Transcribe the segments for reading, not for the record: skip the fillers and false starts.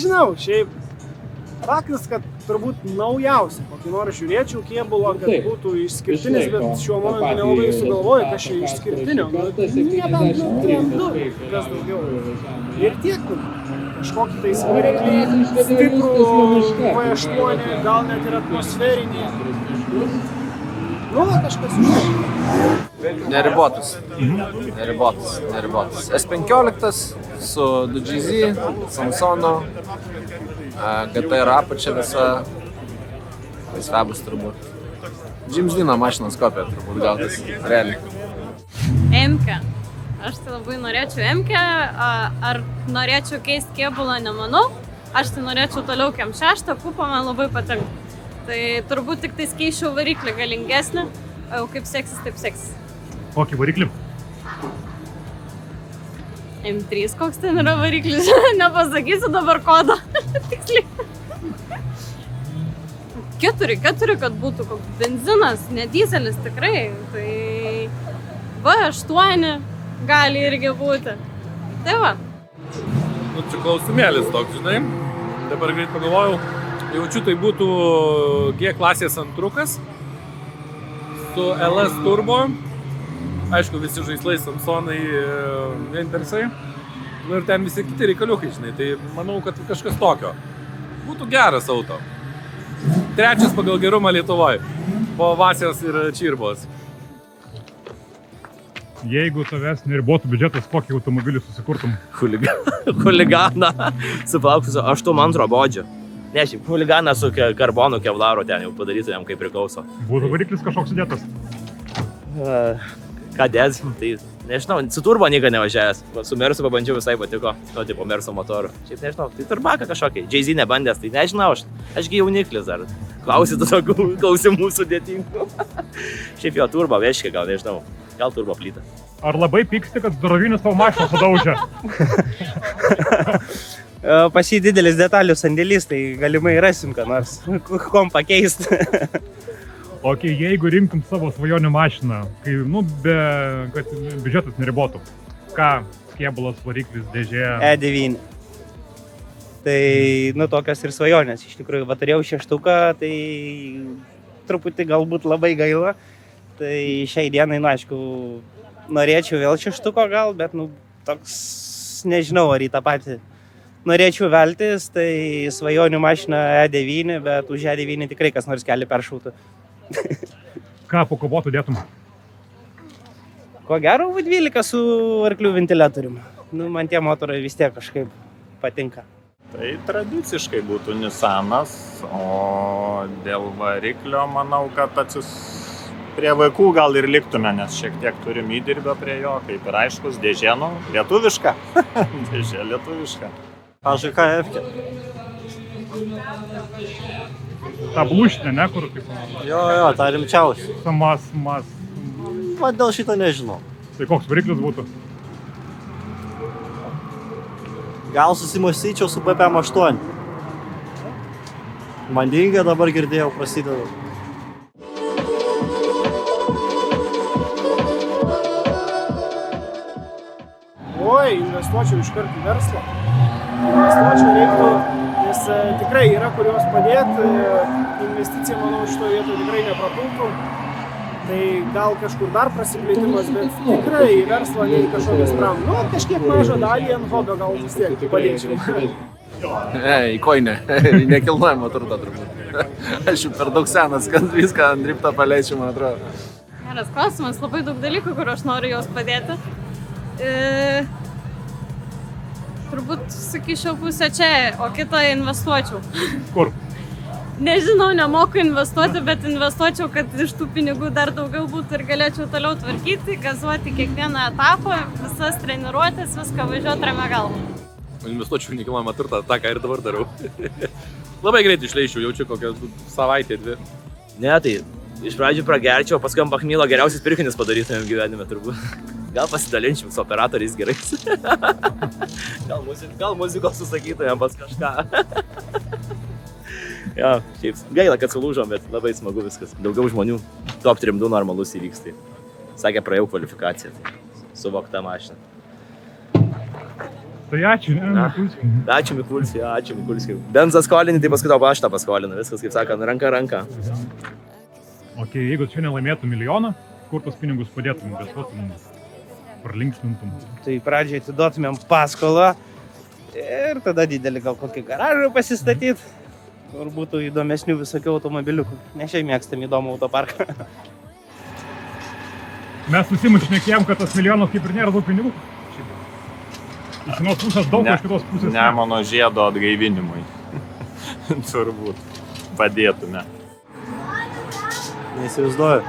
nežinau, šiaip faktas, kad turbūt naujausia, kokį nors žiūrėčiau kėbulo, kad būtų išskirtinis, bet šiuo momentu nelabai sugalvoju, kas čia išskirtinio. Nebent 3-2, kas daugiau. Ir tiek, kažkokį tai variklį, stiprų V8, gal net ir atmosferinį. Nu, kažkas užtai. Neribotas. S15 su 2GZ, Samsono, GT ir apačia visa. Svebus turbūt. James Deano mašinos kopija turbūt gautas, realiai. M-kę. Aš tai labai norėčiau M-kę, ar norėčiau keisti kėbulą, nemanau. Aš tai norėčiau toliau KM6, kupą man labai patinka. Tai turbūt tik tai keičiau variklį galingesnį, o jau kaip seksis, taip seksis. Kokį variklį? M3 koks ten yra variklis, nepasakysiu dabar kodą. Tiksliai. 4, kad būtų koks benzinas, ne dizelis tikrai. Tai V8 gali irgi būti. Tai va. Nu, čia klausimėlis toks, žinai. Dabar greit pagalvojau, jaučiu tai būtų G klasės antrukas su LS turbo. Aišku, visi žaislai, Samsonai, Wintersai. Nu ir ten visi kiti reikaliukai, žinai. Tai manau, kad kažkas tokio. Būtų geras auto. 3 pagal gerumą Lietuvoje. Po Vasijos ir Čirbos. Jeigu tavęs neribotų biudžetas, kokį automobilį susikurtum? Huliganą su plauksu 8-2 bodžio. Ne, šiaip huliganą su karbonu kevlaru ten jau padarytų jam kaip priklauso. Būtų variklis kažkoks sudėtas? Kadez, tai nežinau, su turbo niekada nevažiavęs. Su Mersu pabandžiau, visai patiko, to tipo Merso motoru. Šiaip nežinau, tai turbaka kažkokia, Jay-Z nebandęs, tai nežinau, ašgi jauniklis dar. Klausytų tokių klausimų sudėtingų. Šiaip jo turbo veškia, gal nežinau, gal turbo plyta. Ar labai pyksti, kad zdorovinis tavo mašiną sudaužė? Pas jį didelis detalių sandėlys, tai galimai rasim, ką nors, kom pakeisti. Ok, jeigu rinktum savo svajonių mašiną, kai, kad biudžetas neribotų, ką kėbulas, variklis, dėžė? E9. Tai, tokios ir svajonės. Iš tikrųjų, va turėjau 6, tai truputį galbūt labai gaila. Tai šiai dienai, aišku, norėčiau vėl 6 gal, bet, toks, nežinau, ar į tą patį. Norėčiau veltis, tai svajonių mašina E9, bet už E9 tikrai kas nors kelią peršautų. Ką po kobotų dėtum? Ko gero, V12 su arklių ventiliatoriumi. Man tie motorai vis tiek kažkaip patinka. Tai tradiciškai būtų Nissanas, o dėl variklio manau, kad prie vaikų gal ir liktume, nes šiek tiek turim įdirbio prie jo, kaip ir aiškus, dėžė, lietuviška. Dėžė lietuviška. AŽK F-kę. Ta blušinė, ne, kur taip? Jo, ta rimčiausia. Mas. Va, dėl šito nežinau. Tai koks variklis būtų? Gal susimastyčiau su BPM8. Mandinga dabar girdėjau prasideda. Oi, investuočiau iškart į verslą. Investuočiau reiktų, nes tikrai yra kur juos padėti. Investicija, manau, šitoje vietoje tikrai neprapultų. Tai gal kažkur dar prasiplėtimas, bet tikrai į verslą, ne į kažkokias pramonę. Kažkiek mažą dalį ant hobio gal vis tiek padėčiau. Į koinę, į nekilnojamą turtą turbūt. Aš jau per daug senas, kad viską ant drifto paleičiu, man atrodo. Geras klausimas, labai daug dalykų, kur aš noriu jos padėti. Turbūt sakyčiau pusę čia, o kitą investuočiau. Kur? Nežinau, nemoku investuoti, bet investuočiau, kad iš tų pinigų dar daugiau būtų ir galėčiau toliau tvarkyti, gazuoti kiekvieną etapą, visas treniruotės, viską važiuoti ramia galva. Investuočiau nekilnojamą turtą, tą ką ir dabar darau. Labai greit išleičiau, jaučiu kokią savaitę, 2. Ne, tai iš pradžių pragerčiau, paskui ant pachmylo geriausius pirkinius padarytumėm gyvenime turbūt. Gal pasidalinčiau su operatoriais gerais. Gal muzikos susakytumėm pas kažką. Jo, šiaip gaila, kad sulūžom, bet labai smagu viskas. Daugiau žmonių, top 3-2 normalus įvyks. Tai. Sakė, praėjau kvalifikaciją, tai suvokta mašina. Tai ačiū, ne? Na. Mikulskiui. Ačiū Mikulskiui, ačiū Mikulskiui. Benzą skolinį, tai paskui tau aš tą paskolinu. Viskas, kaip sakant, ranka. Ok, jeigu šiandien laimėtų milijoną, kur tos pinigus padėtum, investuotum, pralinksmintum? Tai pradžiai atiduotumėm paskolą ir tada didelį gal kokį garažą pasistatyti, kur būtų įdomesnių visokių automobiliukų. Ne šiai mėgstam įdomų autoparką. Mes susimušnekėjom, kad tas milijonas kaip ir nėra daug pinigų. Iš vienos pusės daug, iš kitos pusės ne. Nemuno žiedo atgaivinimui. Turbūt padėtume. Neįsivaizduoju.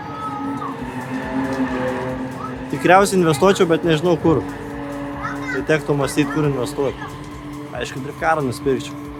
Tikriausiai investuočiau, bet nežinau kur. Tai tektų mąstyti, kur investuoti. Aišku, drifkarą nusipirkčiau.